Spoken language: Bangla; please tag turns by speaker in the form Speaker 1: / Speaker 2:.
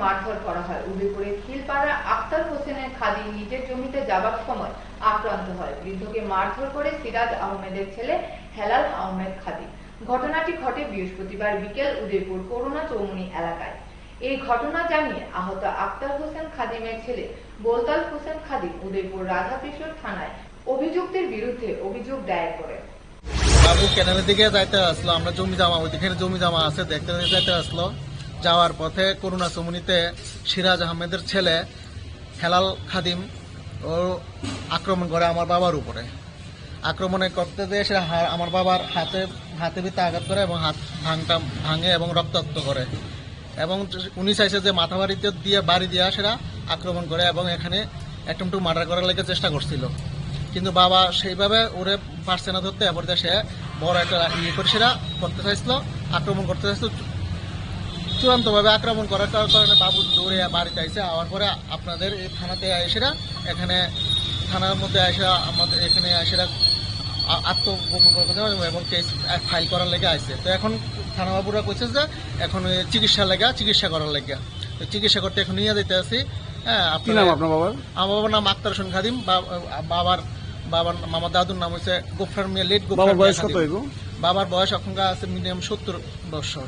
Speaker 1: মারধর করা হয়। উদয়পুরের খিলপাড়া আক্তার হোসেনের খাদিম নিজের জমিতে যাবার সময় আক্রান্ত হয়। বৃদ্ধকে মারধর করে সিরাজ আহমেদের ছেলে হেলাল আহমেদ খাদিম। ঘটনাটি ঘটে বৃহস্পতিবার বিকেল উদয়পুর করুণা চৌমুহনী এলাকায়। এই ঘটনা জানিয়ে আহত আক্তার হোসেন খাদিমের ছেলে বোলতাল হোসেন খাদিম উদয়পুর রাধাকৃষ্ণ থানায় অভিযুক্তের বিরুদ্ধে অভিযোগ দায়ের করেন।
Speaker 2: বাবু কেনালের দিকে যাইতে আসলো, আমরা জমি জমা ওইখানে জমি জমা আছে দেখতে যাইতে আসলো। যাওয়ার পথে করুণা চৌমুহনীতে সিরাজ আহমেদের ছেলে হেলাল খাদিম ও আক্রমণ করে আমার বাবার উপরে। আক্রমণে করতে দিয়ে সে আমার বাবার হাতে ভিতরে আঘাত করে এবং হাত ভাঙে এবং রক্তাক্ত করে এবং উনি চাইছে যে মাথা বাড়ি দিয়ে সেটা আক্রমণ করে এবং এখানে একটু মার্ডার করার লেগে চেষ্টা করছিল। কিন্তু বাবা সেইভাবে ওরে পারছে না ধরতে, এরপর সে বড় একটা করে সেটা করতে চাইছিল, আক্রমণ করতে চাইছিল। চূড়ান্তভাবে আক্রমণ করার কারণে বাবু দৌড়ে বাড়িতে আইসে। আওয়ার পরে আপনাদের এই থানাতে এসেরা এখানে থানার মধ্যে এসে আমাদের এখানে এসেরা আত্মগোপন করে এবং কেস ফাইল করার লেগে আসছে। তো এখন থানাবাবুরা কইছে যে এখন চিকিৎসা করার লেগে চিকিৎসা করতে এখন নিয়ে যেতে আসি। হ্যাঁ, আপনার বাবার? আমার বাবার নাম আক্তার হোসেন খাদিম। বাবার মামা দাদুর নাম হচ্ছে গোফরার মিয়া লেট। বাবার বয়স কত? বাবার বয়স এখনকার আছে মিনিমাম 70 বছর।